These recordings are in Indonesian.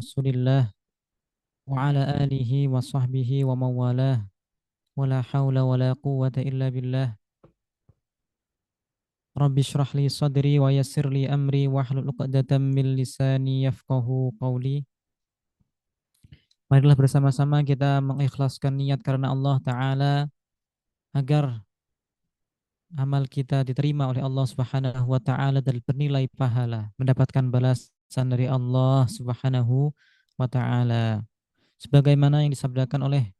Rasulillah wa ala alihi wa sahbihi wa mawalah wa la hawla wa la quwwata illa billah. Rabbi shrah li sadri wa yassir li amri wa hlul 'uqdatam min lisani yafqahu qawli. Marilah bersama-sama kita mengikhlaskan niat karena Allah Ta'ala agar amal kita diterima oleh Allah Subhanahu wa Ta'ala dan bernilai pahala, mendapatkan balasan dari Allah Subhanahu wa Ta'ala. Sebagaimana yang disabdakan oleh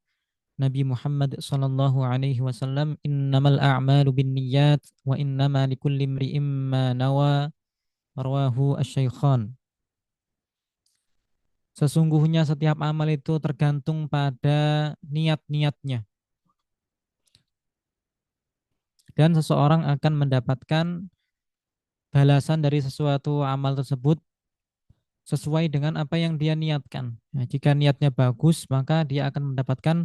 Nabi Muhammad sallallahu alaihi wasallam, innamal a'malu binniyat wa innama likulli imri'im ma nawa, rawahu asy-syaikhan. Sesungguhnya setiap amal itu tergantung pada niat-niatnya, dan seseorang akan mendapatkan balasan dari sesuatu amal tersebut sesuai dengan apa yang dia niatkan. Nah, jika niatnya bagus, maka dia akan mendapatkan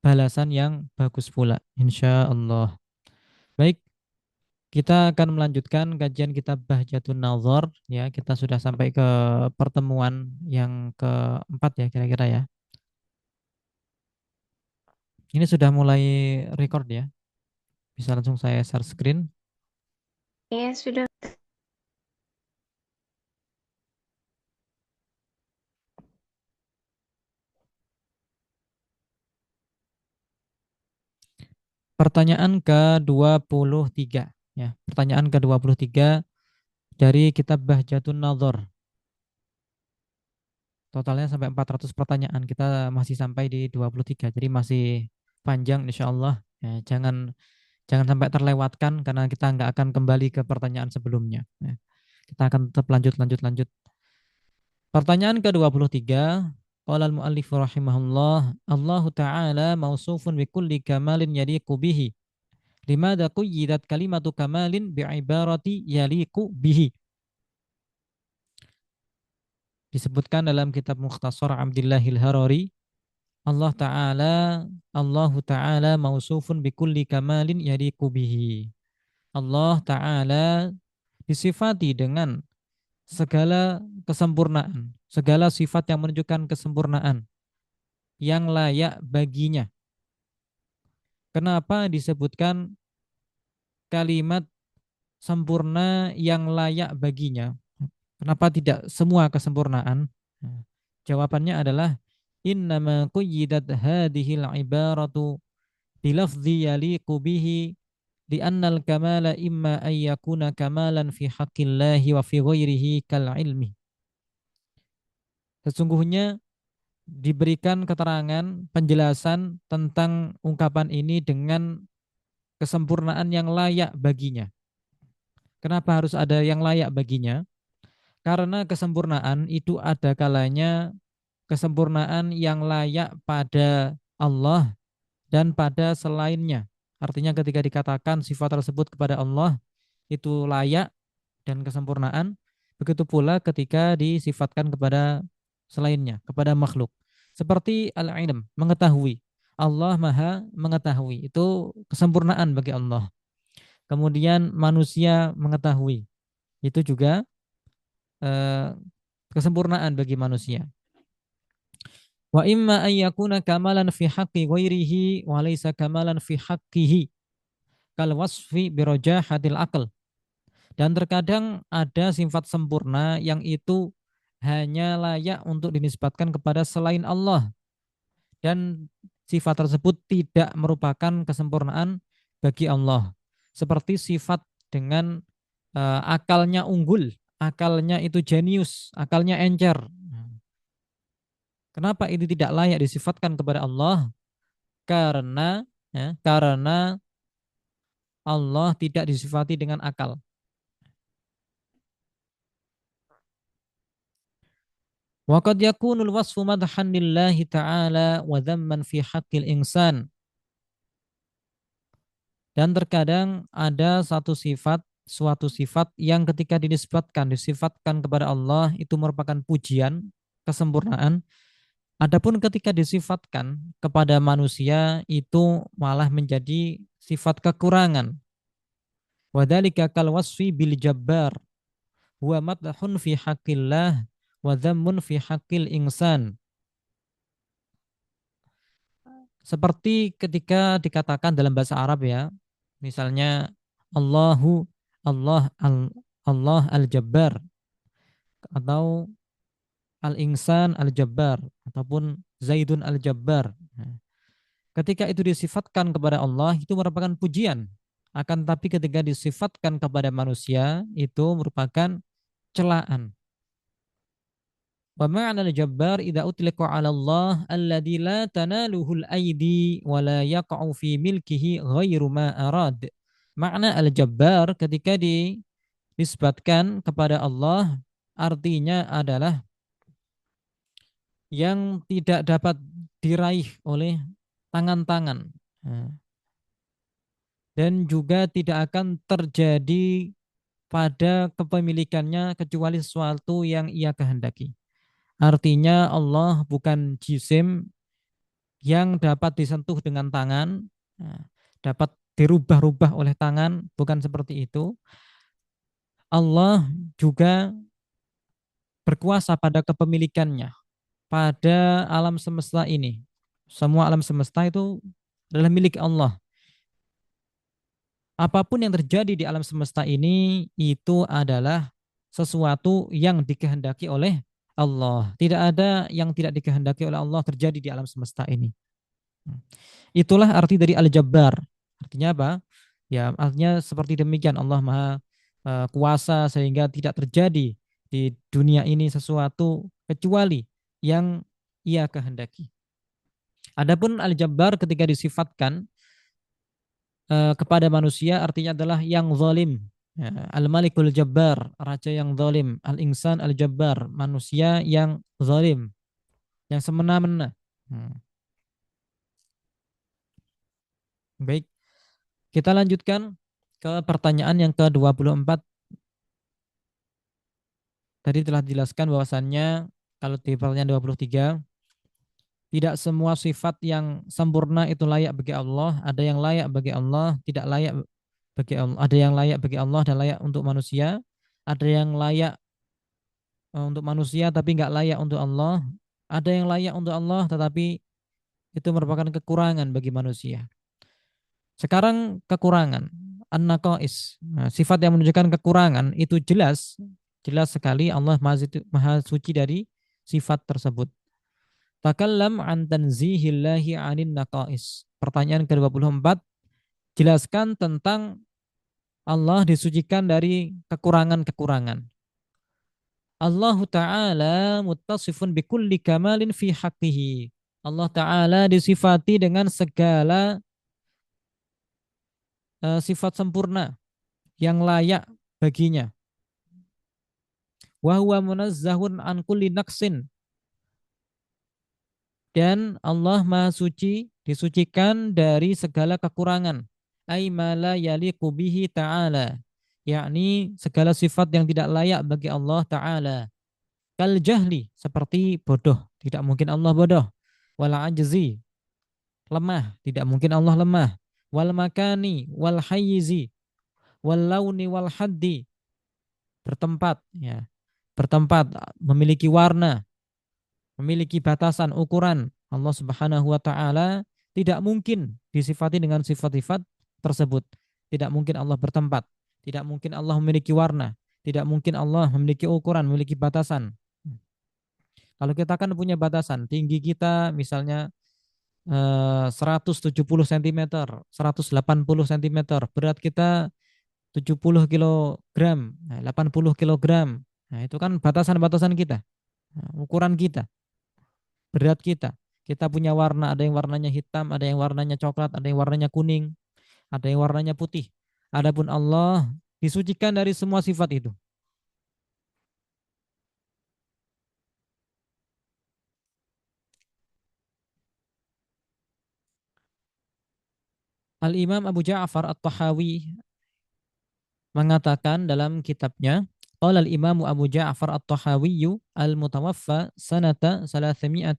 balasan yang bagus pula, insya Allah. Baik, kita akan melanjutkan kajian kitab Bahjatun Nazar, ya. Kita sudah sampai ke pertemuan yang keempat ya kira-kira ya. Ini sudah mulai record ya. Bisa langsung saya share screen. Ya, sudah. Pertanyaan ke-23 ya. Pertanyaan ke-23 dari kitab Bahjatun Nazar. Totalnya sampai 400 pertanyaan. Kita masih sampai di 23. Jadi masih panjang insya Allah. Ya, jangan sampai terlewatkan karena kita nggak akan kembali ke pertanyaan sebelumnya. Ya. Kita akan tetap lanjut. Pertanyaan ke-23, qala al-muallif rahimahullah, Allah Ta'ala mausufun bi kulli kamalin yaliqu bihi. Limadha quyyidat kalimatu kamalin bi'ibarati yaliqu bihi. Disebutkan dalam kitab Mukhtasar Abdillahil Harari, Allah Ta'ala Allah Ta'ala mausufun bi kulli kamalin yaliqu bihi. Allah Ta'ala disifati dengan segala kesempurnaan, segala sifat yang menunjukkan kesempurnaan yang layak baginya. Kenapa disebutkan kalimat sempurna yang layak baginya? Kenapa tidak semua kesempurnaan? Nah, jawabannya adalah innama quyyidat hadhil ibaratu bilafzi yaliqu bihi li'annal kamala imma an yakuna kamalan fi haqqillahi wa fi ghairihi kal ilmi. Sesungguhnya diberikan keterangan penjelasan tentang ungkapan ini dengan kesempurnaan yang layak baginya. Kenapa harus ada yang layak baginya? Karena kesempurnaan itu ada kalanya kesempurnaan yang layak pada Allah dan pada selainnya. Artinya ketika dikatakan sifat tersebut kepada Allah itu layak dan kesempurnaan, begitu pula ketika disifatkan kepada selainnya, kepada makhluk. Seperti al-ilm, mengetahui. Allah maha mengetahui. Itu kesempurnaan bagi Allah. Kemudian manusia mengetahui. Itu juga eh, kesempurnaan bagi manusia. Wa imma an yakuna kamalan fi haqqi ghairihi wa laysa kamalan fi haqqihi kal wasfi bi rajahatil aql. Dan terkadang ada sifat sempurna yang itu hanya layak untuk dinisbatkan kepada selain Allah, dan sifat tersebut tidak merupakan kesempurnaan bagi Allah. Seperti sifat dengan akalnya unggul, akalnya itu jenius, akalnya encer. Kenapa ini tidak layak disifatkan kepada Allah? Karena Allah tidak disifati dengan akal. Wa qad yakunul wasfu madhan lillahi ta'ala wa dhamman fi haqqil insan. Dan terkadang ada suatu sifat yang ketika disifatkan kepada Allah itu merupakan pujian, kesempurnaan. Adapun ketika disifatkan kepada manusia itu malah menjadi sifat kekurangan. Wadzalika kal wasfi bil jabbar huwa madhun fi haqqillah wa dhammun fi haqqil insan. Seperti ketika dikatakan dalam bahasa Arab ya, misalnya Allahu Allah al-Jabbar atau al-insan al-Jabbar ataupun Zaidun al-Jabbar. Nah, ketika itu disifatkan kepada Allah itu merupakan pujian. Akan tapi ketika disifatkan kepada manusia itu merupakan celaan. Wa ma'na al-jabbar idza utliqa 'ala Allah alladzi la tanaluhu al-aidi wa la yaqa'u fi milkihi ghairu ma arad. Makna al-jabbar ketika dinisbatkan kepada Allah artinya adalah yang tidak dapat diraih oleh tangan-tangan. Nah, dan juga tidak akan terjadi pada kepemilikannya kecuali sesuatu yang ia kehendaki. Artinya Allah bukan jisim yang dapat disentuh dengan tangan, nah, dapat dirubah-rubah oleh tangan, bukan seperti itu. Allah juga berkuasa pada kepemilikannya, pada alam semesta ini. Semua alam semesta itu adalah milik Allah. Apapun yang terjadi di alam semesta ini itu adalah sesuatu yang dikehendaki oleh Allah. Tidak ada yang tidak dikehendaki oleh Allah terjadi di alam semesta ini. Itulah arti dari Al-Jabbar. Artinya apa? Ya, artinya seperti demikian. Allah Maha kuasa sehingga tidak terjadi di dunia ini sesuatu kecuali yang Ia kehendaki. Adapun Al-Jabbar ketika disifatkan kepada manusia artinya adalah yang zalim. Ya, Al-Malikul Jabbar, raja yang zalim. Al-Insan Al-Jabbar, manusia yang zalim, yang semena-mena. Baik, kita lanjutkan ke pertanyaan yang ke-24. Tadi telah dijelaskan bahwasannya kalau di pertanyaan 23, tidak semua sifat yang sempurna itu layak bagi Allah. Ada yang layak bagi Allah, tidak layak bagi Allah. Ada yang layak bagi Allah dan layak untuk manusia. Ada yang layak untuk manusia tapi nggak layak untuk Allah. Ada yang layak untuk Allah tetapi itu merupakan kekurangan bagi manusia. Sekarang kekurangan, an-naqais. Nah, sifat yang menunjukkan kekurangan itu jelas sekali Allah maha suci dari sifat tersebut. Takallam an tanzihillahi anin naqais. Pertanyaan ke-24, jelaskan tentang Allah disucikan dari kekurangan-kekurangan. Allah Ta'ala muttasifun bikulli kamalin fi haqqihi. Allah Ta'ala disifati dengan segala sifat sempurna yang layak baginya. Wa huwa munazzahun an kulli naqsin. Dan Allah Maha Suci disucikan dari segala kekurangan. Ai ma la yaliqu bihi ta'ala. Yakni segala sifat yang tidak layak bagi Allah Ta'ala. Kal jahli, seperti bodoh. Tidak mungkin Allah bodoh. Wal ajzi, lemah. Tidak mungkin Allah lemah. Wal makani, wal hayyizi, wal launi, wal haddi. Bertempat. Ya. Bertempat, memiliki warna, memiliki batasan ukuran. Allah Subhanahu wa taala tidak mungkin disifati dengan sifat-sifat tersebut. Tidak mungkin Allah bertempat, tidak mungkin Allah memiliki warna, tidak mungkin Allah memiliki ukuran, memiliki batasan. Kalau kita kan punya batasan, tinggi kita misalnya 170 cm, 180 cm, berat kita 70 kilogram, 80 kilogram. Nah, itu kan batasan-batasan kita, ukuran kita, berat kita. Kita punya warna, ada yang warnanya hitam, ada yang warnanya coklat, ada yang warnanya kuning, ada yang warnanya putih. Adapun Allah disucikan dari semua sifat itu. Al-Imam Abu Ja'far At-Tahawi mengatakan dalam kitabnya, qala al-Imam Abu Ja'far At-Tahawi al-mutawaffa sanata 322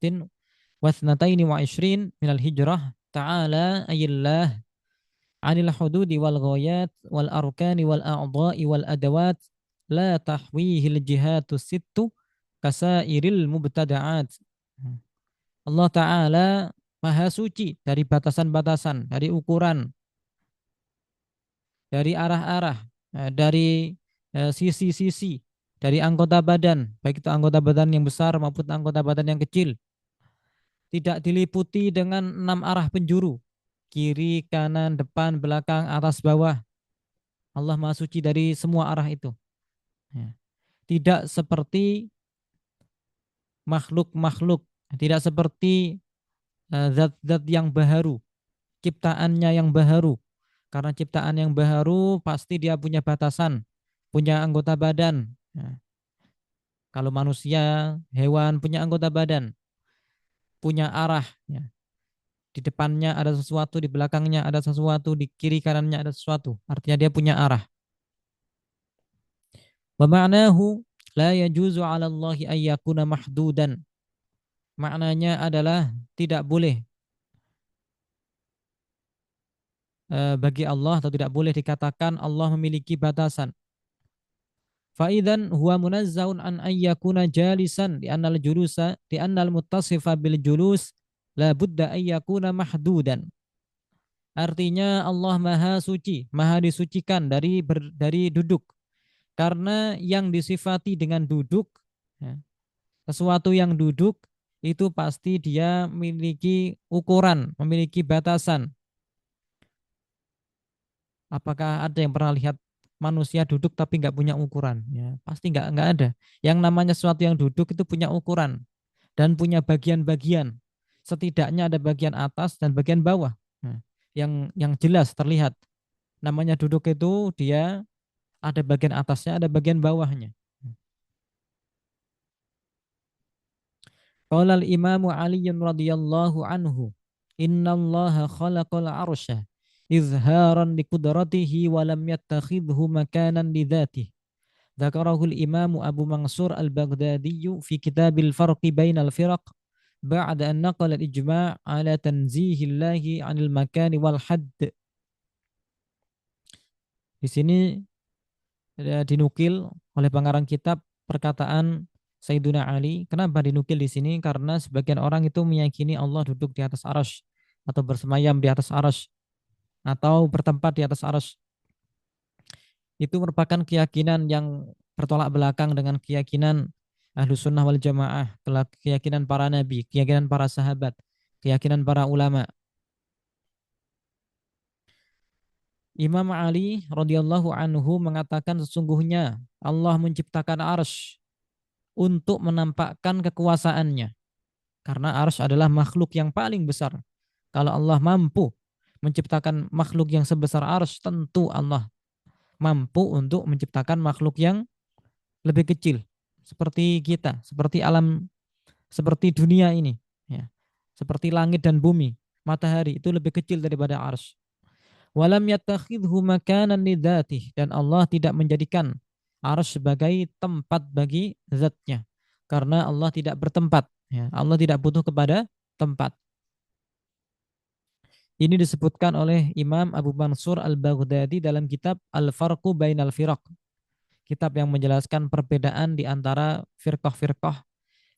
minal hijrah ta'ala ayillah anil hududi wal ghayat wal arkani wal a'dha'i wal adawat la tahwihil jihatu sittu kasairil mubtada'at. Allah Ta'ala maha suci dari batasan-batasan, dari ukuran, dari arah-arah, dari sisi-sisi, dari anggota badan, baik itu anggota badan yang besar maupun anggota badan yang kecil. Tidak diliputi dengan 6 arah penjuru, kiri, kanan, depan, belakang, atas, bawah. Allah maha suci dari semua arah itu. Ya. Tidak seperti makhluk-makhluk, tidak seperti zat-zat yang baharu, ciptaannya yang baharu. Karena ciptaan yang baharu pasti dia punya batasan, punya anggota badan. Ya. Kalau manusia, hewan punya anggota badan, punya arah. Ya. Di depannya ada sesuatu, di belakangnya ada sesuatu, di kiri kanannya ada sesuatu. Artinya dia punya arah. Wa ma'nahu la yajuzu 'ala Allahi ayyakuna mahdudan. Maknanya adalah tidak boleh bagi Allah atau tidak boleh dikatakan Allah memiliki batasan. Faidan huwa munazzahun an ayyakuna jalisan di annal julusa di annal muttasifa bil julus la budda ayyakuna mahdudan. Artinya Allah maha suci, maha disucikan dari duduk. Karena yang disifati dengan duduk, ya, sesuatu yang duduk itu pasti dia memiliki ukuran, memiliki batasan. Apakah ada yang pernah lihat manusia duduk tapi nggak punya ukuran? Ya, pasti nggak ada. Yang namanya sesuatu yang duduk itu punya ukuran dan punya bagian-bagian. Setidaknya ada bagian atas dan bagian bawah. Nah, yang jelas terlihat. Namanya duduk itu dia ada bagian atasnya, ada bagian bawahnya. Qala al-Imam Ali radhiyallahu anhu, "Innallaha khalaqal 'arsya izharan liqudratihi wa lam yattakhidhu makanan lidzatihi." Dzakarahu al-Imam Abu Mansur al-Baghdadi fi Kitabil Farqi bainal Firaq ba'da an naqala al-ijma' ala tanzihillahi 'anil makani wal hadd. Di sini dinukil oleh pengarang kitab perkataan Sayyiduna Ali. Kenapa dinukil di sini? Karena sebagian orang itu meyakini Allah duduk di atas arasy atau bersemayam di atas arasy atau bertempat di atas arasy. Itu merupakan keyakinan yang bertolak belakang dengan keyakinan Ahlu Sunnah wal Jamaah, keyakinan para nabi, keyakinan para sahabat, keyakinan para ulama. Imam Ali radhiyallahu anhu mengatakan sesungguhnya Allah menciptakan arsy untuk menampakkan kekuasaannya. Karena arsy adalah makhluk yang paling besar. Kalau Allah mampu menciptakan makhluk yang sebesar arsy, tentu Allah mampu untuk menciptakan makhluk yang lebih kecil. Seperti kita, seperti alam, seperti dunia ini. Ya. Seperti langit dan bumi, matahari itu lebih kecil daripada arsy. Walam yattakhidhu makanan lidzatih, dan Allah tidak menjadikan arsy sebagai tempat bagi zatnya. Karena Allah tidak bertempat. Ya. Allah tidak butuh kepada tempat. Ini disebutkan oleh Imam Abu Mansur al-Baghdadi dalam kitab Al-Farqu Bainal Firaq. Kitab yang menjelaskan perbedaan di antara firqah-firqah,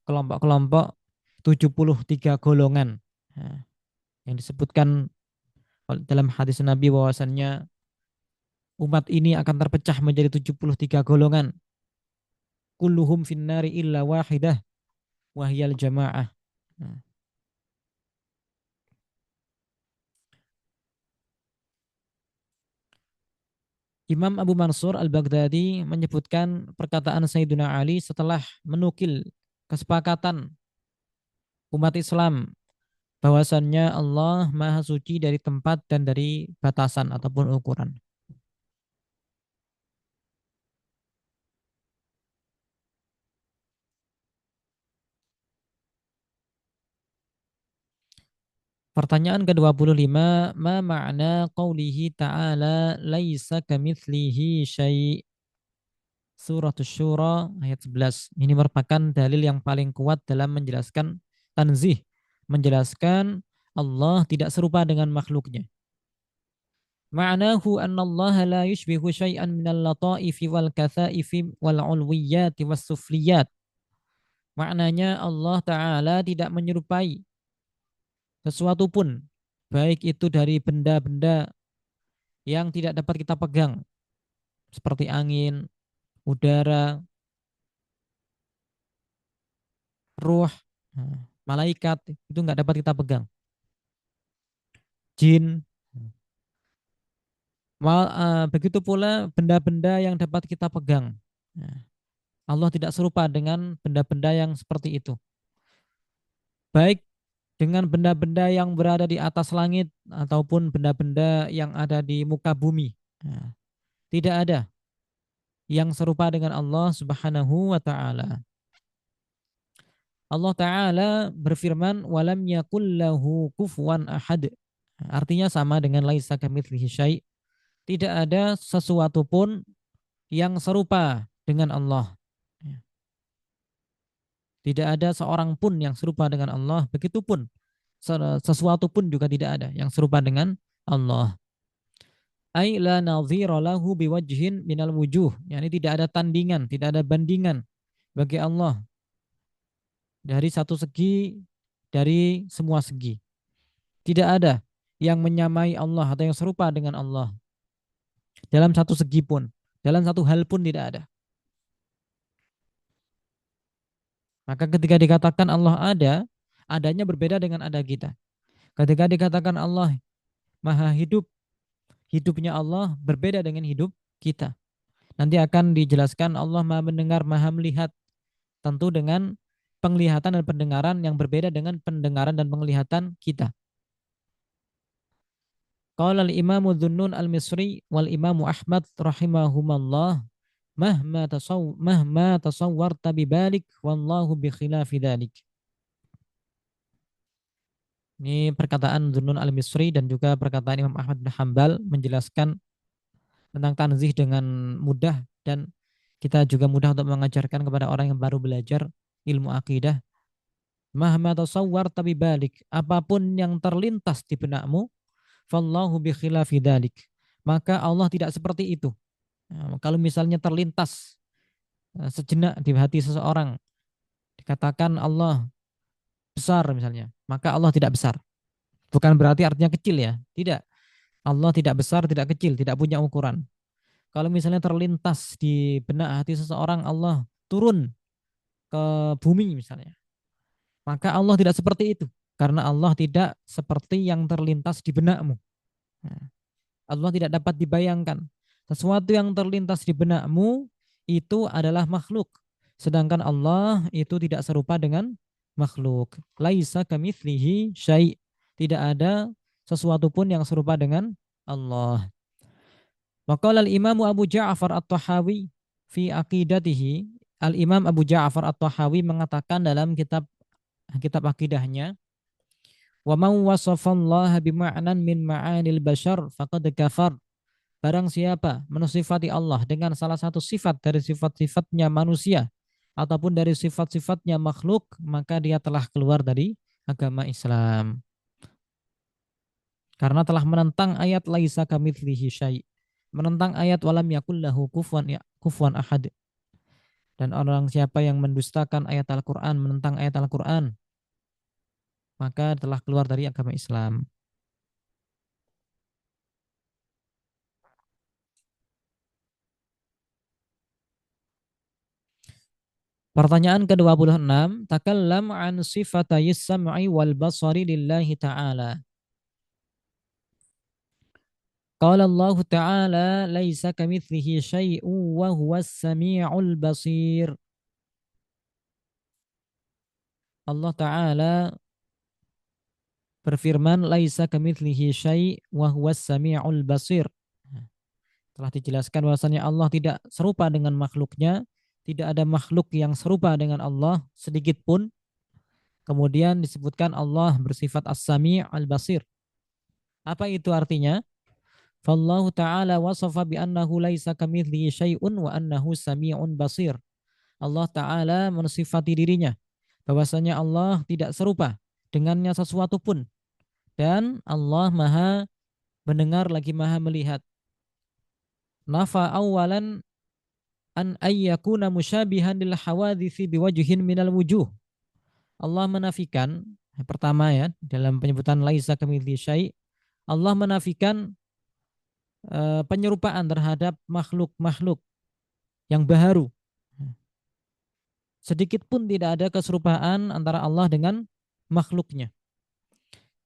kelompok-kelompok 73 golongan. Nah, yang disebutkan dalam hadis Nabi bahwasannya umat ini akan terpecah menjadi 73 golongan. Kulluhum finnari illa wahidah wahyal jamaah. Nah, Imam Abu Mansur al-Baghdadi menyebutkan perkataan Sayyidina Ali setelah menukil kesepakatan umat Islam bahwasannya Allah Maha Suci dari tempat dan dari batasan ataupun ukuran. Pertanyaan ke-25, ma ma'na qawlihi ta'ala laisa kamitslihi syai'. Surah Asy-Syura ayat 11. Ini merupakan dalil yang paling kuat dalam menjelaskan tanzih, menjelaskan Allah tidak serupa dengan makhluknya. Ma'nahu anna Allah la yushbihu syai'an minal lataifi wal kathaifi wal ulwiyati was sufliyat. Maknanya Allah Ta'ala tidak menyerupai sesuatu pun, baik itu dari benda-benda yang tidak dapat kita pegang, seperti angin, udara, ruh, malaikat, itu nggak dapat kita pegang. Jin, begitu pula benda-benda yang dapat kita pegang. Nah, Allah tidak serupa dengan benda-benda yang seperti itu. Baik dengan benda-benda yang berada di atas langit ataupun benda-benda yang ada di muka bumi. Nah, tidak ada yang serupa dengan Allah Subhanahu wa taala. Allah taala berfirman walam yakul lahu kufuwan ahad. Artinya sama dengan laisa kamitslihi syai'. Tidak ada sesuatu pun yang serupa dengan Allah. Tidak ada seorang pun yang serupa dengan Allah. Begitupun sesuatu pun juga tidak ada yang serupa dengan Allah. Ai la nadhira lahu biwajhin minal wujuh. Yani tidak ada tandingan, tidak ada bandingan bagi Allah dari satu segi, dari semua segi. Tidak ada yang menyamai Allah atau yang serupa dengan Allah dalam satu segi pun, dalam satu hal pun tidak ada. Maka ketika dikatakan Allah ada, adanya berbeda dengan ada kita. Ketika dikatakan Allah maha hidup, hidupnya Allah berbeda dengan hidup kita. Nanti akan dijelaskan Allah maha mendengar, maha melihat. Tentu dengan penglihatan dan pendengaran yang berbeda dengan pendengaran dan penglihatan kita. Qala al-Imamu Dhunnun al-Misri wal Imamu Ahmad rahimahumallah mahma tasawwarta bibalik wallahu bi khilafi dzalik. Ini perkataan Dhunnun al-Misri dan juga perkataan Imam Ahmad bin Hambal menjelaskan tentang tanzih dengan mudah dan kita juga mudah untuk mengajarkan kepada orang yang baru belajar ilmu akidah. Mahma tasawwarta bibalik, apapun yang terlintas di benakmu, fallahu bi khilafi dzalik. Maka Allah tidak seperti itu. Nah, kalau misalnya terlintas sejenak di hati seseorang dikatakan Allah besar misalnya, maka Allah tidak besar. Bukan berarti artinya kecil ya. Tidak. Allah tidak besar, tidak kecil, tidak punya ukuran. Kalau misalnya terlintas di benak hati seseorang Allah turun ke bumi misalnya, maka Allah tidak seperti itu. Karena Allah tidak seperti yang terlintas di benakmu. Nah, Allah tidak dapat dibayangkan. Sesuatu yang terlintas di benakmu itu adalah makhluk. Sedangkan Allah itu tidak serupa dengan makhluk. Laisa kamitslihi syai'. Tidak ada sesuatu pun yang serupa dengan Allah. Waqala al-Imam Abu Ja'far At-Tahawi fi aqidatihi. Al-Imam Abu Ja'far At-Tahawi mengatakan dalam kitab akidahnya, wa man wasafallaha bima'nan min ma'anil bashar faqad kafar. Barang siapa mensifati Allah dengan salah satu sifat dari sifat-sifatnya manusia ataupun dari sifat-sifatnya makhluk, maka dia telah keluar dari agama Islam. Karena telah menentang ayat laisa kamitslihi syai', menentang ayat walam yakul lahu kufuwan ahad. Dan orang siapa yang mendustakan ayat Al-Qur'an, menentang ayat Al-Qur'an, maka telah keluar dari agama Islam. Pertanyaan ke-26, takallam an sifatayis sam'i wal basari lillahi ta'ala. Qala Allah Ta'ala laisa kamitslihi syai'un wa huwas sami'ul basir. Allah Ta'ala berfirman laisa kamitslihi syai' wa huwas sami'ul basir. Telah dijelaskan bahwasanya Allah tidak serupa dengan makhluknya, tidak ada makhluk yang serupa dengan Allah sedikit pun. Kemudian disebutkan Allah bersifat as-sami' al-basir. Apa itu artinya? Fallahu ta'ala wasafa bi annahu laisa kamitslihi syai'un wa annahu sami'un basir. Allah Ta'ala mensifati dirinya bahwasanya Allah tidak serupa dengannya sesuatu pun dan Allah Maha mendengar lagi Maha melihat. Nafa awalan an ayyakuna musyabihan lil hawaditsi biwajhin minal wujuh. Allah menafikan, yang pertama ya, dalam penyebutan laisa kamitslihi syai', Allah menafikan penyerupaan terhadap makhluk-makhluk yang baharu. Sedikit pun tidak ada keserupaan antara Allah dengan makhluknya.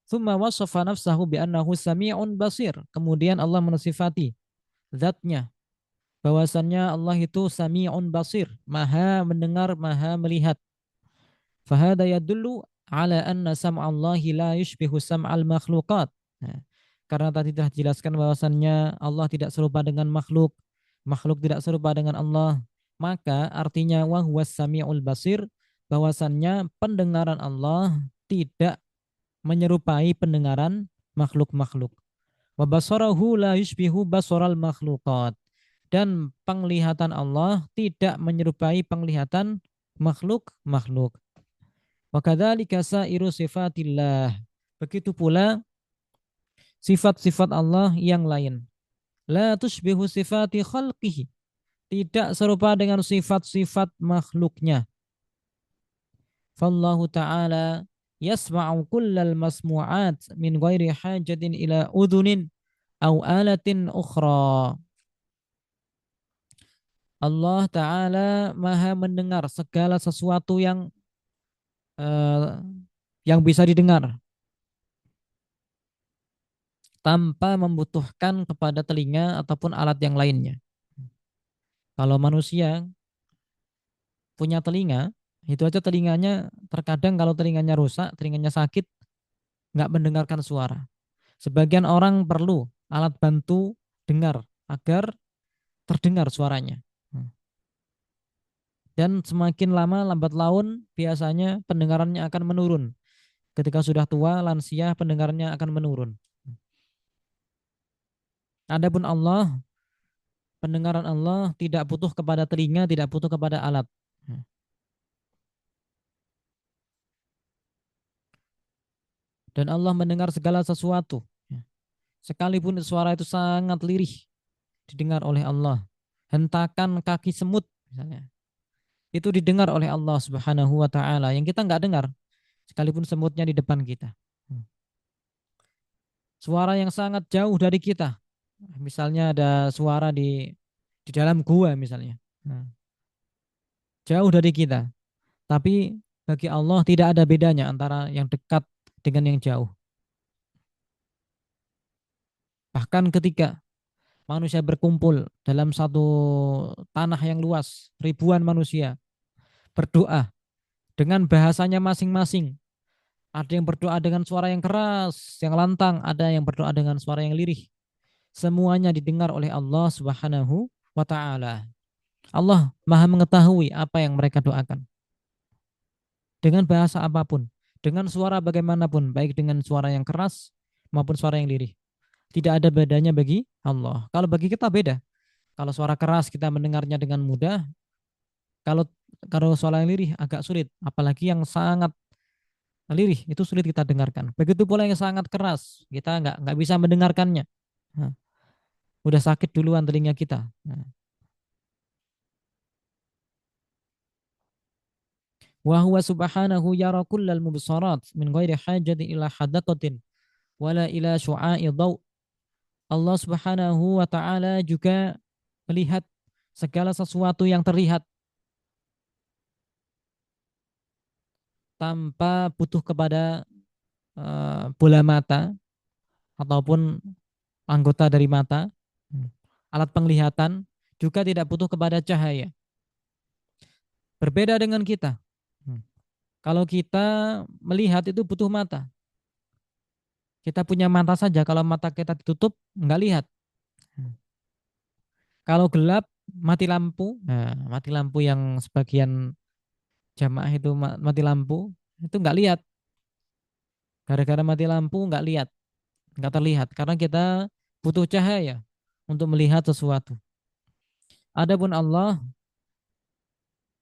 Tsumma wasafa nafsahu bi annahu sami'un basir. Kemudian Allah mensifati zatnya bahwasannya Allah itu sami'un basir, maha mendengar, maha melihat. Fahada yadullu ala anna sam'allahi la yushbihu sam'al makhluqat. Nah, karena tadi telah dijelaskan bahwasannya Allah tidak serupa dengan makhluk, makhluk tidak serupa dengan Allah, maka artinya wa huwas sami'ul basir, bahwasannya pendengaran Allah tidak menyerupai pendengaran makhluk-makhluk. Wa basarahu la yushbihu basaral makhluqat. Dan penglihatan Allah tidak menyerupai penglihatan makhluk-makhluk. Wa kadzalika sairu sifatillah. Begitu pula sifat-sifat Allah yang lain. La tushbihu sifati khalqihi. Tidak serupa dengan sifat-sifat makhluknya. Fallahu ta'ala yasma'u kullal masmu'at min ghairi hajatin ila udhunin au alatin ukhra. Allah Ta'ala maha mendengar segala sesuatu uh, yang bisa didengar tanpa membutuhkan kepada telinga ataupun alat yang lainnya. Kalau manusia punya telinga, itu aja telinganya terkadang kalau telinganya rusak, telinganya sakit, nggak mendengarkan suara. Sebagian orang perlu alat bantu dengar agar terdengar suaranya. Dan semakin lama lambat laun biasanya pendengarannya akan menurun. Ketika sudah tua, lansia, pendengarannya akan menurun. Adapun Allah, pendengaran Allah tidak butuh kepada telinga, tidak butuh kepada alat. Dan Allah mendengar segala sesuatu. Sekalipun suara itu sangat lirih, didengar oleh Allah. Hentakan kaki semut, misalnya, itu didengar oleh Allah Subhanahu wa Ta'ala, yang kita nggak dengar, sekalipun semutnya di depan kita. Suara yang sangat jauh dari kita, misalnya ada suara di dalam gua misalnya, jauh dari kita, tapi bagi Allah tidak ada bedanya antara yang dekat dengan yang jauh. Bahkan ketika manusia berkumpul dalam satu tanah yang luas, ribuan manusia berdoa dengan bahasanya masing-masing. Ada yang berdoa dengan suara yang keras, yang lantang, ada yang berdoa dengan suara yang lirih. Semuanya didengar oleh Allah Subhanahu wa Ta'ala. Allah Maha mengetahui apa yang mereka doakan. Dengan bahasa apapun, dengan suara bagaimanapun, baik dengan suara yang keras maupun suara yang lirih. Tidak ada bedanya bagi Allah. Kalau bagi kita beda. Kalau suara keras kita mendengarnya dengan mudah. Kalau kalau suara yang lirih agak sulit. Apalagi yang sangat lirih itu sulit kita dengarkan. Begitu pula yang sangat keras, kita nggak bisa mendengarkannya. Nah, udah sakit duluan telinga kita. Nah. Wa huwa subhanahu yara kullal mubsarat min ghairi hajati ila hadaqatin wala ila syu'a'i dhaw. Allah Subhanahu wa taala juga melihat segala sesuatu yang terlihat tanpa butuh kepada bola mata ataupun anggota dari mata, alat penglihatan, juga tidak butuh kepada cahaya. Berbeda dengan kita. Kalau kita melihat itu butuh mata. Kita punya mata saja, kalau mata kita ditutup, nggak lihat. Kalau gelap, mati lampu. Nah, mati lampu yang sebagian jamaah itu mati lampu, itu nggak lihat. Gara-gara mati lampu nggak lihat, nggak terlihat. Karena kita butuh cahaya untuk melihat sesuatu. Adapun Allah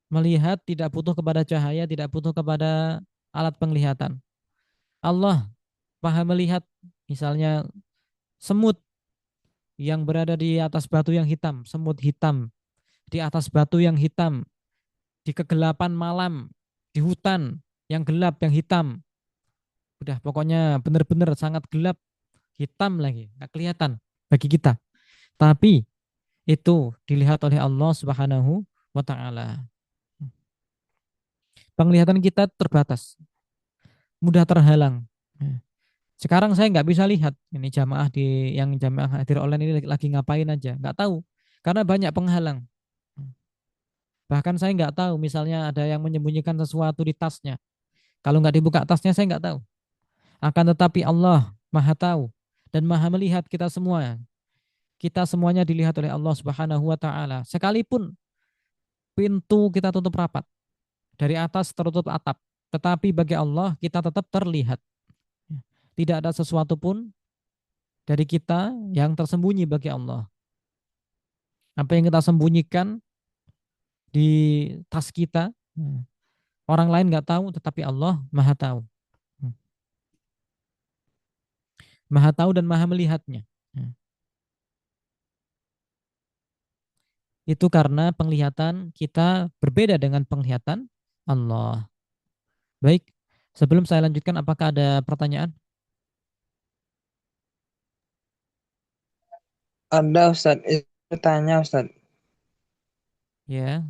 melihat tidak butuh kepada cahaya, tidak butuh kepada alat penglihatan. Allah maha melihat misalnya semut yang berada di atas batu yang hitam, semut hitam di atas batu yang hitam, di kegelapan malam, di hutan yang gelap, yang hitam. Udah pokoknya benar-benar sangat gelap, hitam lagi, nggak kelihatan bagi kita. Tapi itu dilihat oleh Allah Subhanahu wa taala. Penglihatan kita terbatas, mudah terhalang. Sekarang saya nggak bisa lihat ini jamaah yang jamaah hadir online ini lagi ngapain aja, nggak tahu karena banyak penghalang. Bahkan saya nggak tahu misalnya ada yang menyembunyikan sesuatu di tasnya. Kalau nggak dibuka tasnya saya nggak tahu. Akan tetapi Allah Maha tahu dan Maha melihat kita semua. Kita semuanya dilihat oleh Allah Subhanahu wa taala. Sekalipun pintu kita tutup rapat, dari atas tertutup atap, tetapi bagi Allah kita tetap terlihat. Tidak ada sesuatu pun dari kita yang tersembunyi bagi Allah. Apa yang kita sembunyikan di tas kita, orang lain nggak tahu, tetapi Allah Maha tahu. Maha tahu dan Maha melihatnya. Itu karena penglihatan kita berbeda dengan penglihatan Allah. Baik, sebelum saya lanjutkan, apakah ada pertanyaan? Ada Ustaz, bertanya Ustaz. Ya,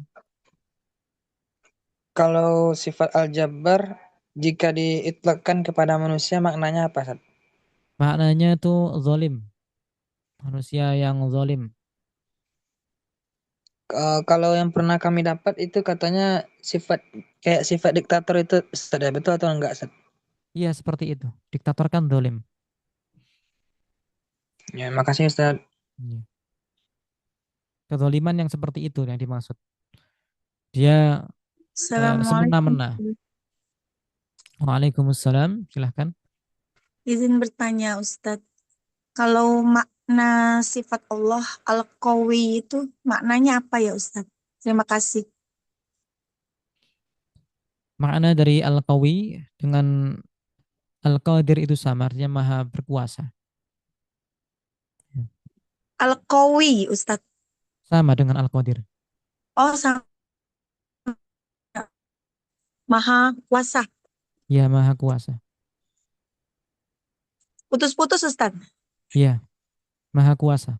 Kalau sifat al-jabbar jika diitlakkan kepada manusia maknanya apa Ustaz? maknanya itu zalim, manusia yang zalim. Kalau yang pernah kami dapat itu katanya sifat kayak sifat diktator itu Ustaz, ya betul atau enggak Ustaz? Iya, seperti itu. Diktator kan zalim. Ya, makasih Ustaz. Iya. Kezaliman yang seperti itu yang dimaksud. Dia Assalamualaikum. semena-mena. Waalaikumsalam, silahkan. Izin bertanya Ustadz, kalau makna sifat Allah Al-Qawi itu maknanya apa ya Ustadz? Terima kasih. Makna dari Al-Qawi dengan Al-Qadir itu sama, artinya maha berkuasa. Al-Qawi Ustadz. Sama dengan Al-Qadir. Oh, sama. Maha kuasa. Ya, maha kuasa. Putus-putus Ustadz. Ya, maha kuasa.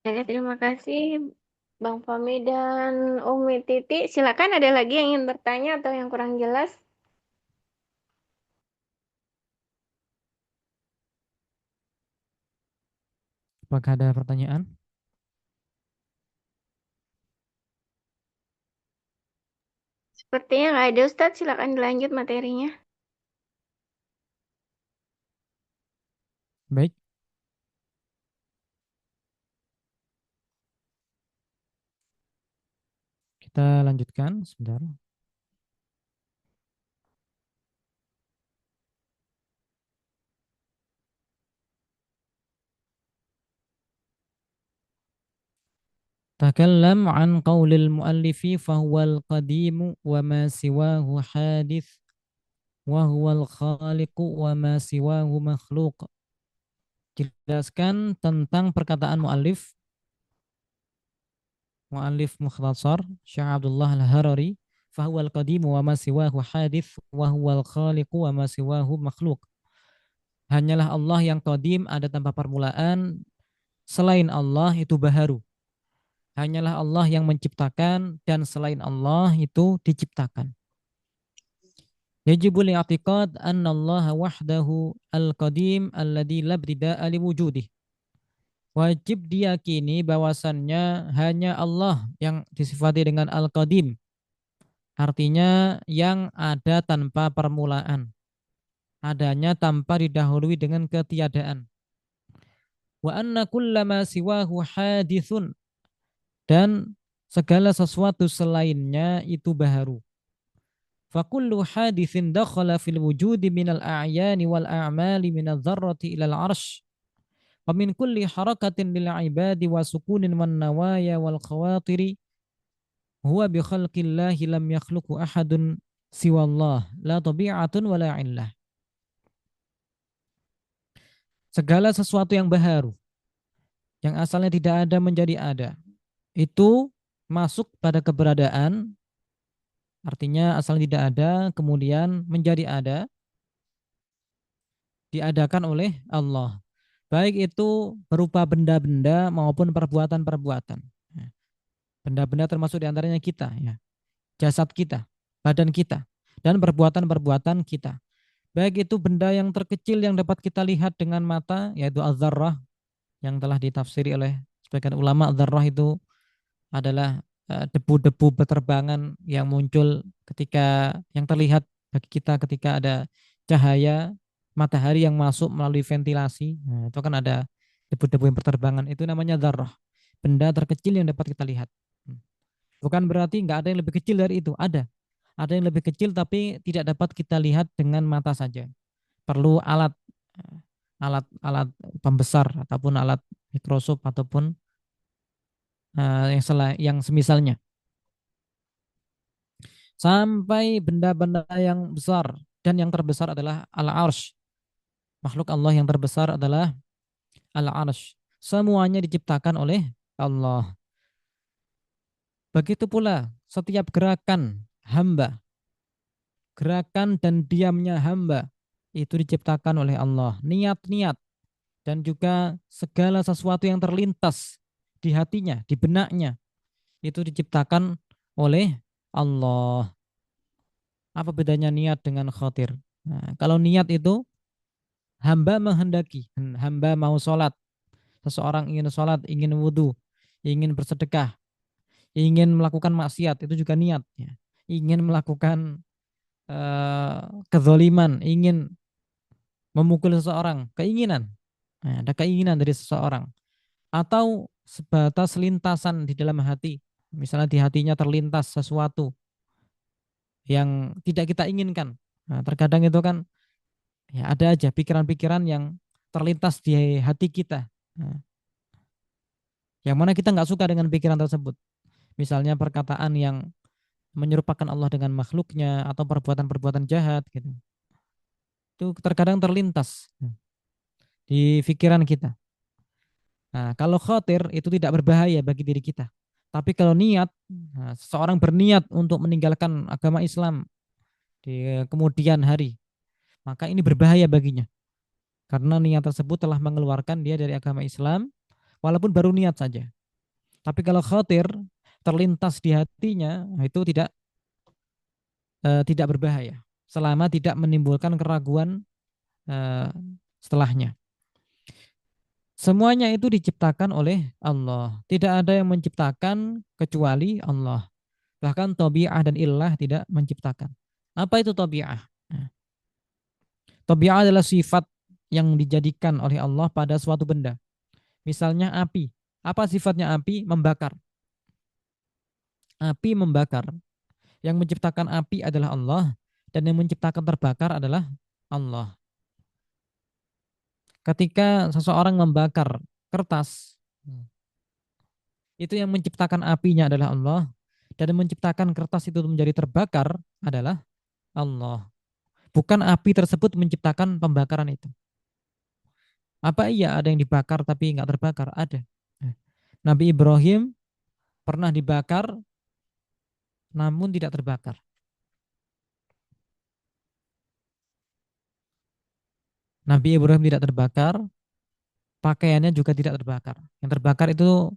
Oke, terima kasih Bang Fami dan Umi Titi. Silakan ada lagi yang ingin bertanya atau yang kurang jelas? Apakah ada pertanyaan? Sepertinya nggak ada Ustadz, silakan dilanjut materinya. Baik, kita lanjutkan sebentar. Takallam an qaulil muallifi fahuwal qadimu wa ma siwahu hadith wa huwal khaliqu wa ma siwahu makhluk. Jelaskan tentang perkataan muallif mukhtasar Syekh Abdullah Al-Harari, fahuwal qadimu wa ma siwahu hadith wa huwal khaliqu wa ma siwahu makhluk. Hanyalah Allah yang qadim, ada tanpa permulaan, selain Allah itu baharu. Hanyalah Allah yang menciptakan dan selain Allah itu diciptakan. Yajibul i'tiqad anna Allah wahdahu al-qadim alladhi la ibtida'a li wujudih. Wajib diyakini bahwasannya hanya Allah yang disifati dengan al-qadim. Artinya yang ada tanpa permulaan. Adanya tanpa didahului dengan ketiadaan. Wa anna kullama siwahu hadithun. Dan segala sesuatu selainnya itu baharu. Fakullu hadithin dakhala fil wujudi minal a'yani wal a'mali minal dharrati ilal arsh. Wa min kulli harakatin lil ibadi wa sukunin wan nawaya wal khawatiri. Huwa bi khalqillahi lam yakhluqu ahadun siwallah. La tabi'atun wa la illah. segala sesuatu yang baharu, yang asalnya tidak ada menjadi ada, itu masuk pada keberadaan, artinya asalnya tidak ada, kemudian menjadi ada, diadakan oleh Allah. Baik itu berupa benda-benda maupun perbuatan-perbuatan. Benda-benda termasuk diantaranya kita, ya, jasad kita, badan kita, dan perbuatan-perbuatan kita. Baik itu benda yang terkecil yang dapat kita lihat dengan mata, yaitu az-zarrah, yang telah ditafsiri oleh sebagian ulama. Az-zarrah itu adalah debu-debu beterbangan yang muncul ketika, yang terlihat bagi kita ketika ada cahaya matahari yang masuk melalui ventilasi. Nah, itu kan ada debu-debu yang berterbangan, itu namanya zarrah, benda terkecil yang dapat kita lihat. Bukan berarti nggak ada yang lebih kecil dari itu, ada yang lebih kecil tapi tidak dapat kita lihat dengan mata saja, perlu alat pembesar ataupun alat mikroskop ataupun yang semisalnya. Sampai benda-benda yang besar, dan yang terbesar adalah al-arsh. Makhluk Allah yang terbesar adalah al-arsh. Semuanya diciptakan oleh Allah. Begitu pula setiap gerakan hamba, gerakan dan diamnya hamba, itu diciptakan oleh Allah. Niat-niat dan juga segala sesuatu yang terlintas di hatinya, di benaknya, itu diciptakan oleh Allah. Apa bedanya niat dengan khatir? Nah, kalau niat itu hamba menghendaki, hamba mau sholat, seseorang ingin sholat, ingin wudhu, ingin bersedekah, ingin melakukan maksiat, itu juga niat. Ya. Ingin melakukan kezoliman, ingin memukul seseorang, keinginan. Nah, ada keinginan dari seseorang. Atau sebatas lintasan di dalam hati. Misalnya di hatinya terlintas sesuatu yang tidak kita inginkan. Nah, terkadang itu kan ya ada aja pikiran-pikiran yang terlintas di hati kita. Nah, yang mana kita nggak suka dengan pikiran tersebut. Misalnya perkataan yang menyerupakan Allah dengan makhluknya atau perbuatan-perbuatan jahat gitu. Itu terkadang terlintas di pikiran kita. Nah, kalau khatir itu tidak berbahaya bagi diri kita. Tapi kalau niat, nah, seseorang berniat untuk meninggalkan agama Islam di kemudian hari, maka ini berbahaya baginya. Karena niat tersebut telah mengeluarkan dia dari agama Islam, walaupun baru niat saja. Tapi kalau khatir terlintas di hatinya, nah itu tidak berbahaya selama tidak menimbulkan keraguan setelahnya. Semuanya itu diciptakan oleh Allah. Tidak ada yang menciptakan kecuali Allah. Bahkan tabi'ah dan illah tidak menciptakan. Apa itu tabi'ah? Tabi'ah adalah sifat yang dijadikan oleh Allah pada suatu benda. Misalnya api. Apa sifatnya api? Membakar. Api membakar. Yang menciptakan api adalah Allah, dan yang menciptakan terbakar adalah Allah. Ketika seseorang membakar kertas, itu yang menciptakan apinya adalah Allah, dan yang menciptakan kertas itu menjadi terbakar adalah Allah. Bukan api tersebut menciptakan pembakaran itu. Apa iya ada yang dibakar tapi nggak terbakar? Ada. Nabi Ibrahim pernah dibakar namun tidak terbakar. Nabi Ibrahim tidak terbakar, pakaiannya juga tidak terbakar. Yang terbakar itu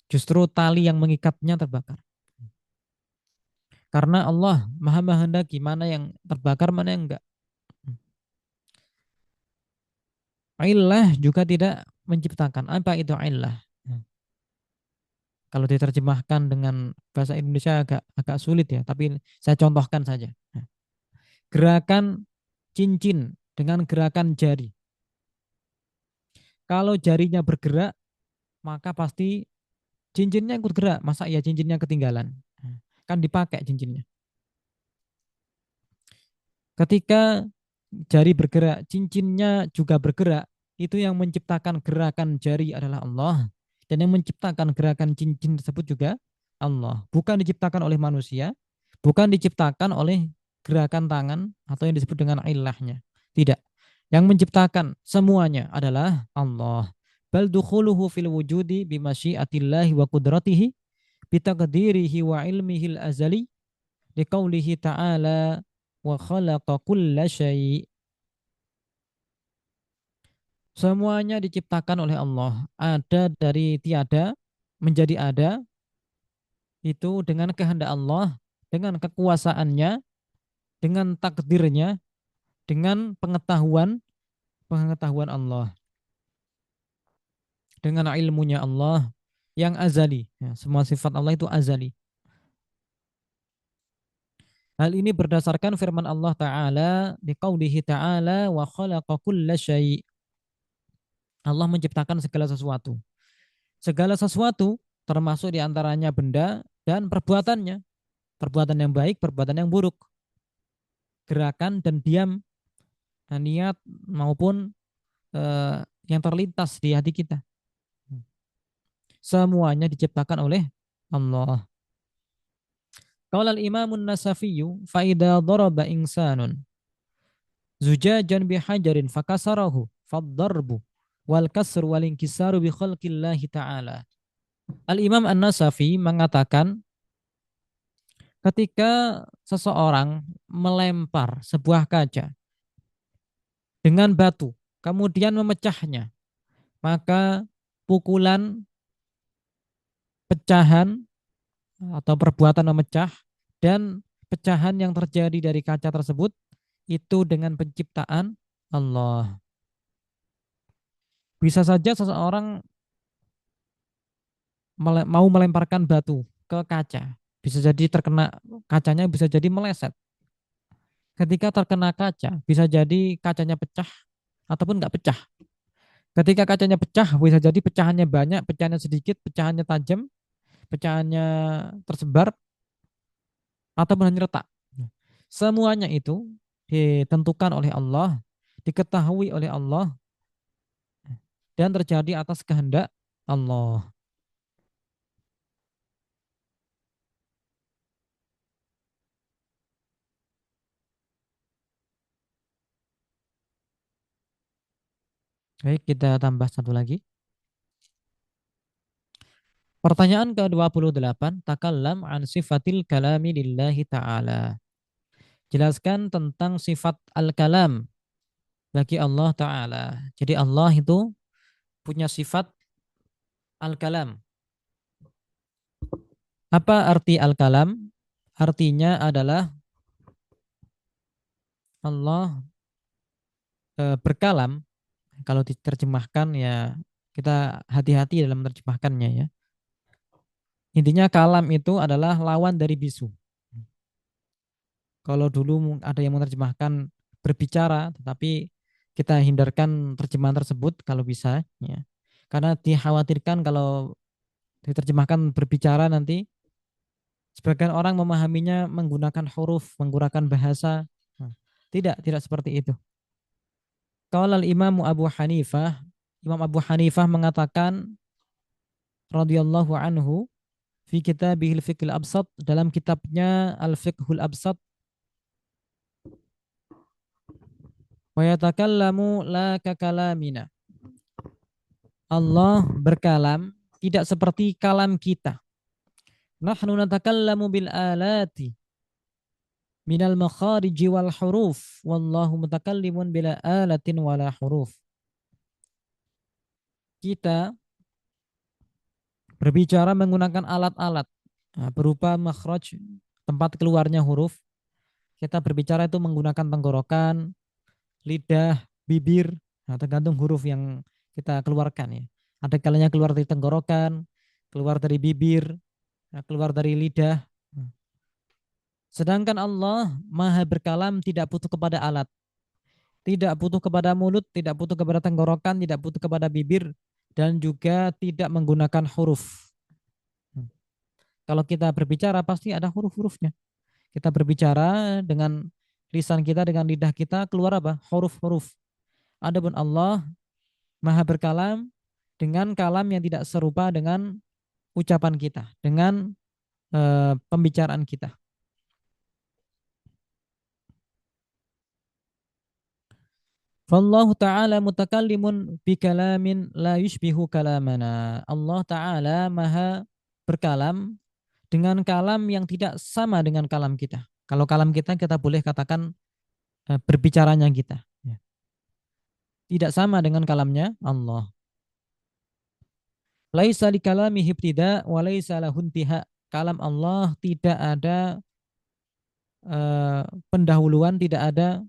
justru tali yang mengikatnya terbakar. Karena Allah maha menghendaki mana yang terbakar, mana yang enggak. Illah juga tidak menciptakan. Apa itu illah? Kalau diterjemahkan dengan bahasa Indonesia agak sulit ya, tapi saya contohkan saja. Gerakan cincin dengan gerakan jari. Kalau jarinya bergerak, maka pasti cincinnya ikut gerak. Masa iya cincinnya ketinggalan? Kan dipakai cincinnya. Ketika jari bergerak, cincinnya juga bergerak, itu yang menciptakan gerakan jari adalah Allah. Dan yang menciptakan gerakan cincin tersebut juga Allah. Bukan diciptakan oleh manusia, bukan diciptakan oleh gerakan tangan atau yang disebut dengan ilahnya. Tidak. Yang menciptakan semuanya adalah Allah. Bal dukhuluhu fil wujudi bimasyiatillahi wa qudratihi bitaqdirihi wa ilmihi al-azali liqaulihi ta'ala wa khalaqa kulla syai'. Semuanya diciptakan oleh Allah. Ada dari tiada menjadi ada, itu dengan kehendak Allah, dengan kekuasaannya, dengan takdirnya, dengan pengetahuan Allah, dengan ilmunya Allah yang azali. Ya, semua sifat Allah itu azali. Hal ini berdasarkan firman Allah Ta'ala di qaulihi ta'ala wa khalaqa kulla syai'. Allah menciptakan segala sesuatu. Segala sesuatu termasuk diantaranya benda dan perbuatannya. Perbuatan yang baik, perbuatan yang buruk. Gerakan dan diam, niat maupun yang terlintas di hati kita. Semuanya diciptakan oleh Allah. Qala al-Imam an-Nasafi fa idza daraba insanun zujajan bihajarin fakasarahu fad-darbu wal kasr wal inkisaru bi khalqillahi ta'ala. Al-Imam An-Nasafi mengatakan ketika seseorang melempar sebuah kaca dengan batu kemudian memecahnya, maka pukulan, pecahan atau perbuatan memecah dan pecahan yang terjadi dari kaca tersebut itu dengan penciptaan Allah. Bisa saja seseorang mau melemparkan batu ke kaca, bisa jadi terkena kacanya, bisa jadi meleset. Ketika terkena kaca, bisa jadi kacanya pecah ataupun nggak pecah. Ketika kacanya pecah, bisa jadi pecahannya banyak, pecahannya sedikit, pecahannya tajam, pecahannya tersebar, ataupun hanya retak. Semuanya itu ditentukan oleh Allah, diketahui oleh Allah, dan terjadi atas kehendak Allah. Baik, kita tambah satu lagi. Pertanyaan ke-28, takallam an sifatil kalami lillahi ta'ala. Jelaskan tentang sifat al-kalam bagi Allah Ta'ala. Jadi Allah itu punya sifat al-kalam. Apa arti al-kalam? Artinya adalah Allah berkalam. Kalau diterjemahkan ya kita hati-hati dalam menerjemahkannya ya. Intinya kalam itu adalah lawan dari bisu. Kalau dulu ada yang menerjemahkan berbicara, tetapi kita hindarkan terjemahan tersebut kalau bisa ya. Karena dikhawatirkan kalau diterjemahkan berbicara nanti sebagian orang memahaminya menggunakan huruf, menggunakan bahasa. Nah, tidak seperti itu. Qala al-Imam Abu Hanifah, Imam Abu Hanifah mengatakan radhiyallahu anhu fi kitabihil fiqhil absat, dalam kitabnya Al-Fiqhul Absat, wa yatakallamu la kakalamina. Allah berkalam tidak seperti kalam kita. Nahnu natakallamu bil alati minal makhariji wal huruf wallahu mutakallimun bila alatin wala huruf. Kita berbicara menggunakan alat-alat berupa makhraj, tempat keluarnya huruf. Kita berbicara itu menggunakan tenggorokan, lidah, bibir, tergantung huruf yang kita keluarkan ya. Ada kalanya keluar dari tenggorokan, keluar dari bibir, keluar dari lidah. Sedangkan Allah Maha berkalam tidak butuh kepada alat, tidak butuh kepada mulut, tidak butuh kepada tenggorokan, tidak butuh kepada bibir, dan juga tidak menggunakan huruf. Kalau kita berbicara pasti ada huruf-hurufnya. Kita berbicara dengan lisan kita, dengan lidah kita, keluar apa? Huruf-huruf. Adapun Allah Maha berkalam dengan kalam yang tidak serupa dengan ucapan kita, dengan pembicaraan kita. Fallahu ta'ala mutakallimun bi kalamin la yushbihu kalamana. Allah ta'ala maha berkalam dengan kalam yang tidak sama dengan kalam kita. Kalau kalam kita, kita boleh katakan berbicaranya kita. Ya. Tidak sama dengan kalamnya Allah. Laisa li kalamihi ibtida wa laisa lahu intiha. Kalam Allah tidak ada pendahuluan, tidak ada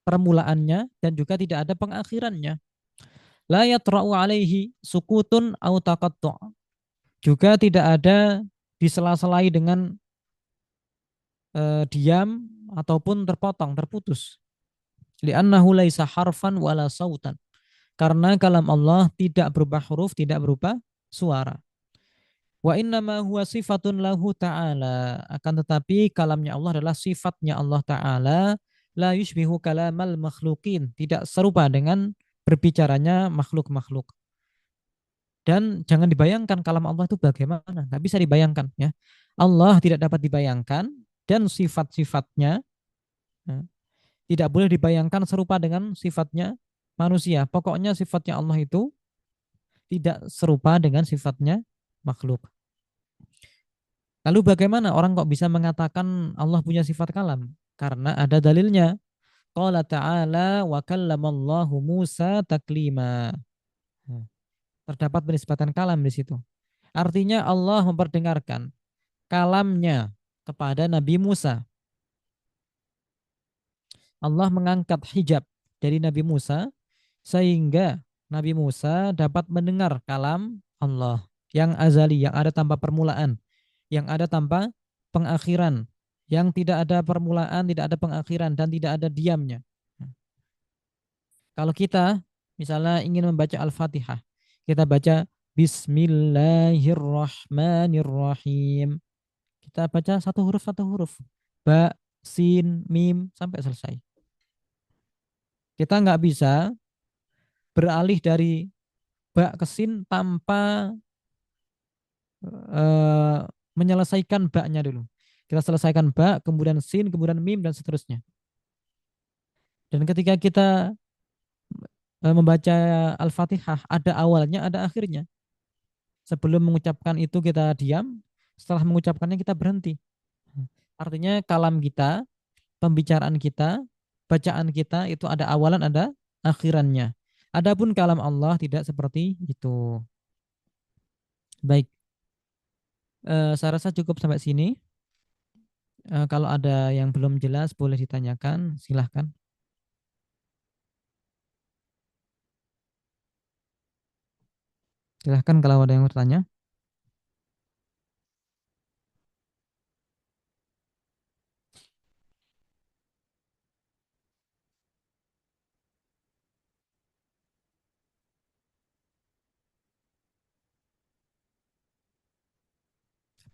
permulaannya, dan juga tidak ada pengakhirannya. La yatra'u alaihi sukutun au taqattu'. Juga tidak ada disela-selai dengan diam ataupun terpotong, terputus. Li'annahu laisa harfan wala sautan. Karena kalam Allah tidak berupa huruf, tidak berupa suara. Wa innama huwa sifatun lahu ta'ala. Akan tetapi kalamnya Allah adalah sifatnya Allah Ta'ala. La yushbihu kalamal makhlukin. Tidak serupa dengan berbicaranya makhluk-makhluk. Dan jangan dibayangkan kalam Allah itu bagaimana. Nggak bisa dibayangkan. Ya. Allah tidak dapat dibayangkan. Dan sifat-sifatnya tidak boleh dibayangkan serupa dengan sifatnya manusia. Pokoknya sifatnya Allah itu tidak serupa dengan sifatnya makhluk. Lalu bagaimana orang kok bisa mengatakan Allah punya sifat kalam? Karena ada dalilnya. Qala ta'ala wa kallamallahu Musa taklima. Terdapat penisbatan kalam di situ. Artinya Allah memperdengarkan kalamnya kepada Nabi Musa. Allah mengangkat hijab dari Nabi Musa sehingga Nabi Musa dapat mendengar kalam Allah yang azali, yang ada tanpa permulaan, yang ada tanpa pengakhiran, yang tidak ada permulaan, tidak ada pengakhiran, dan tidak ada diamnya. Kalau kita misalnya ingin membaca Al-Fatihah, kita baca Bismillahirrahmanirrahim. Kita baca satu huruf, ba, sin, mim, sampai selesai. Kita nggak bisa beralih dari ba ke sin tanpa menyelesaikan ba-nya dulu. Kita selesaikan ba, kemudian sin, kemudian mim, dan seterusnya. Dan ketika kita membaca Al-Fatihah, ada awalnya, ada akhirnya. Sebelum mengucapkan itu kita diam, setelah mengucapkannya kita berhenti. Artinya kalam kita, pembicaraan kita, bacaan kita itu ada awalan, ada akhirannya. Adapun kalam Allah tidak seperti itu. Baik, saya rasa cukup sampai sini. Kalau ada yang belum jelas boleh ditanyakan, silahkan. Silahkan kalau ada yang bertanya.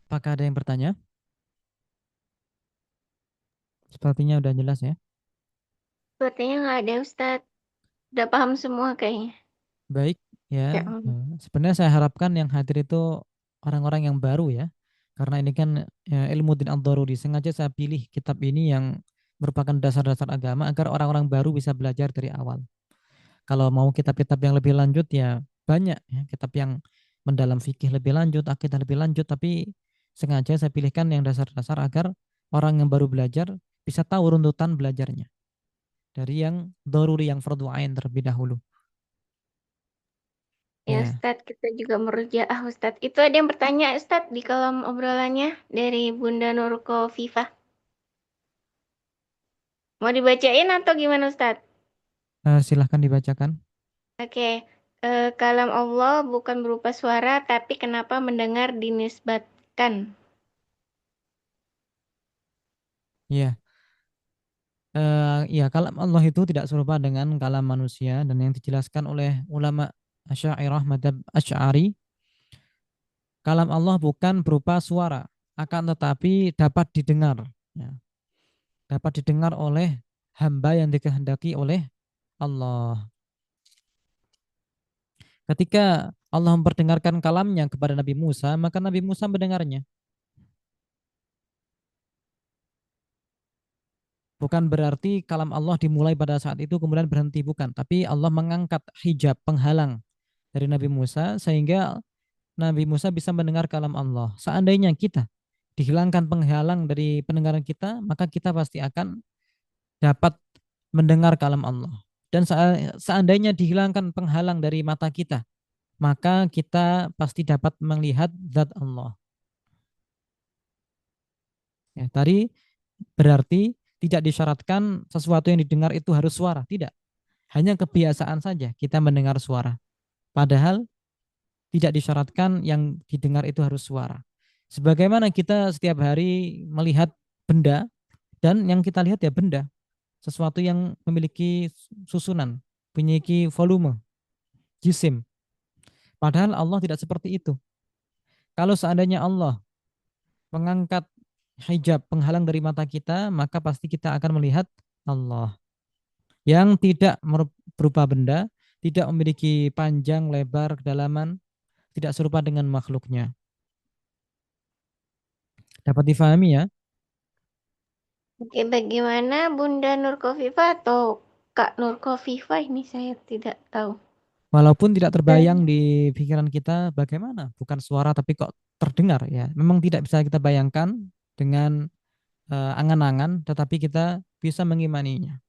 Apakah ada yang bertanya? Sepertinya udah jelas ya. Sepertinya nggak ada Ustadz. Udah paham semua kayaknya. Baik Ya, ya. Sebenarnya saya harapkan yang hadir itu orang-orang yang baru ya. Karena ini kan ya, ilmu din ad-daruri. Sengaja saya pilih kitab ini yang merupakan dasar-dasar agama agar orang-orang baru bisa belajar dari awal. Kalau mau kitab-kitab yang lebih lanjut ya banyak ya, kitab yang mendalam fikih lebih lanjut, akidah lebih lanjut, tapi sengaja saya pilihkan yang dasar-dasar agar orang yang baru belajar bisa tahu runtutan belajarnya dari yang daruri, yang fardu ain terlebih dahulu. ya Ya, Ustadz, kita juga merujaah Ustadz. Itu ada yang bertanya Ustadz di kolom obrolannya dari Bunda Nurko Viva. Mau dibacain atau gimana Ustadz? silahkan dibacakan. Oke, kalam Allah bukan berupa suara, tapi kenapa mendengar dinisbatkan? Ya, ya kalam Allah itu tidak serupa dengan kalam manusia dan yang dijelaskan oleh ulama Asy'ariyah madzhab Asy'ari, kalam Allah bukan berupa suara, akan tetapi dapat didengar. Ya. Dapat didengar oleh hamba yang dikehendaki oleh Allah. Ketika Allah memperdengarkan kalamnya kepada Nabi Musa, maka Nabi Musa mendengarnya. Bukan berarti kalam Allah dimulai pada saat itu kemudian berhenti, bukan. Tapi Allah mengangkat hijab penghalang dari Nabi Musa sehingga Nabi Musa bisa mendengar kalam Allah. Seandainya kita dihilangkan penghalang dari pendengaran kita, maka kita pasti akan dapat mendengar kalam Allah. Dan seandainya dihilangkan penghalang dari mata kita, maka kita pasti dapat melihat zat Allah. Ya, tadi berarti tidak disyaratkan sesuatu yang didengar itu harus suara, tidak. Hanya kebiasaan saja kita mendengar suara. Padahal tidak disyaratkan yang didengar itu harus suara. Sebagaimana kita setiap hari melihat benda dan yang kita lihat ya benda, sesuatu yang memiliki susunan, memiliki volume, jisim. Padahal Allah tidak seperti itu. Kalau seandainya Allah mengangkat hijab penghalang dari mata kita, maka pasti kita akan melihat Allah yang tidak berupa benda, tidak memiliki panjang, lebar, kedalaman, tidak serupa dengan makhluknya. Dapat difahami ya? Oke, bagaimana Bunda Nur Kofifa atau Kak Nur Kofifa ini saya tidak tahu. Walaupun tidak terbayang di pikiran kita bagaimana, bukan suara tapi kok terdengar ya. Memang tidak bisa kita bayangkan dengan angan-angan, tetapi kita bisa mengimaninya.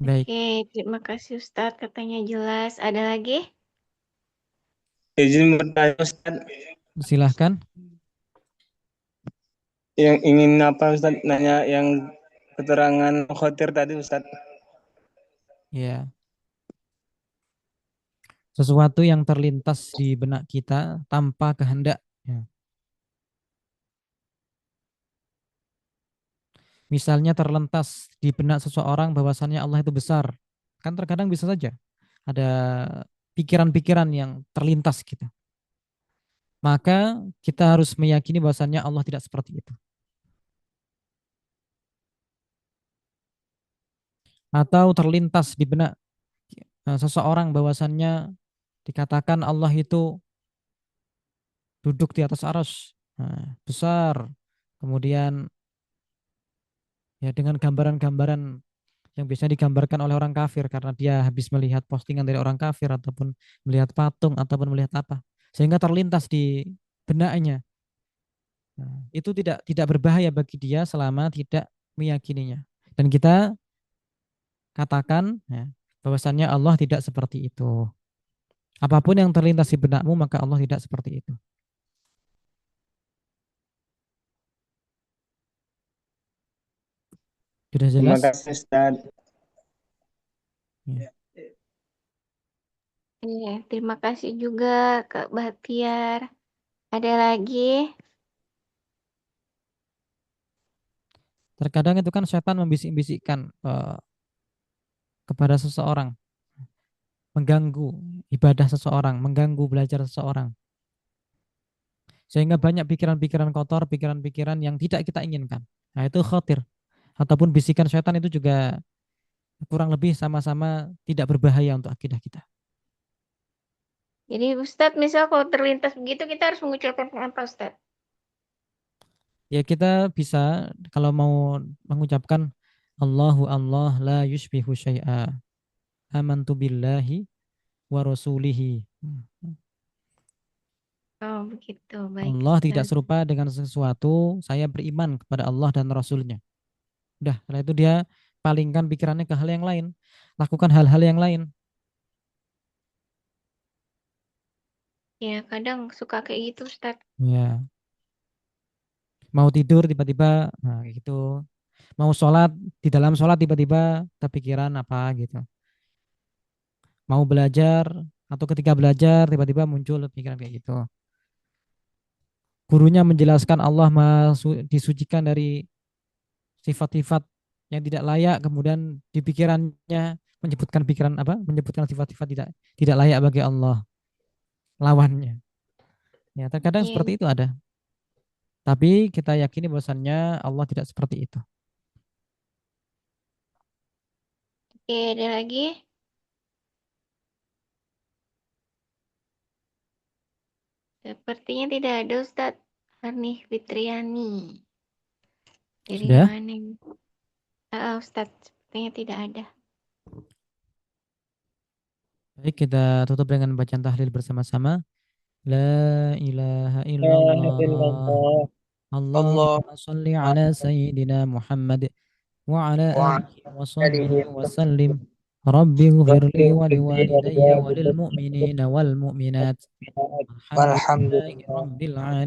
Baik, Oke, terima kasih Ustadz, katanya jelas. Ada lagi? Izin bertanya Ustaz, silahkan. yang ingin apa Ustaz nanya yang keterangan khotir tadi Ustaz. Ya, sesuatu yang terlintas di benak kita tanpa kehendak. Ya. Misalnya terlintas di benak seseorang bahwasannya Allah itu besar. Kan terkadang bisa saja ada pikiran-pikiran yang terlintas gitu. Maka kita harus meyakini bahwasannya Allah tidak seperti itu. Atau terlintas di benak seseorang bahwasannya dikatakan Allah itu duduk di atas arsy, besar. Kemudian ya dengan gambaran-gambaran yang biasanya digambarkan oleh orang kafir karena dia habis melihat postingan dari orang kafir ataupun melihat patung ataupun melihat apa sehingga terlintas di benaknya. Nah, itu tidak berbahaya bagi dia selama tidak meyakininya. Dan kita katakan ya, bahwasannya Allah tidak seperti itu. Apapun yang terlintas di benakmu maka Allah tidak seperti itu. Sudah Terima jelas? kasih Ustaz. Ya. Iya, terima kasih juga Kak Bahtiar. Ada lagi? Terkadang itu kan setan membisik-bisikkan kepada seseorang, mengganggu ibadah seseorang, mengganggu belajar seseorang. Sehingga banyak pikiran-pikiran kotor, pikiran-pikiran yang tidak kita inginkan. Nah, itu khawatir. Ataupun bisikan setan itu juga kurang lebih sama-sama tidak berbahaya untuk akidah kita. Jadi Ustadz, misal kalau terlintas begitu, kita harus mengucapkan apa Ustadz? Ya kita bisa kalau mau mengucapkan Allahu Allah la yushbihu syai'a. Amantu billahi wa rasulihi. Oh, begitu. Baik Allah tidak Ustadz. serupa dengan sesuatu, saya beriman kepada Allah dan Rasulnya. Udah, setelah itu dia palingkan pikirannya ke hal yang lain. Lakukan hal-hal yang lain. Ya, kadang suka kayak gitu Ustadz. Ya, mau tidur tiba-tiba, nah kayak gitu. Mau sholat, di dalam sholat tiba-tiba kepikiran apa gitu. Mau belajar, atau ketika belajar tiba-tiba muncul pikiran kayak gitu. Gurunya menjelaskan Allah disucikan dari sifat-sifat yang tidak layak, kemudian di pikirannya menyebutkan pikiran apa? Menyebutkan sifat-sifat tidak layak bagi Allah, lawannya. Ya, terkadang Iya. seperti itu ada. Tapi kita yakini bahwasannya Allah tidak seperti itu. Oke, ada lagi? Sepertinya tidak ada Ustadz. Arnih Fitriani. Dari Sudah? mana? Ustadz, sepertinya tidak ada. Baik, kita tutup dengan bacaan tahlil bersama-sama. La ilaha La ilaha illallah. illallah. Allah Allahumma salli ala sayyidina Muhammad wa ala wa alihi wa alihi sahbihi wa sallim. Rabbi ighfirli wa liwalidayya wa lil mu'minina wal mu'minat. Alhamdulillahi walhamdulillah. rabbil alamin.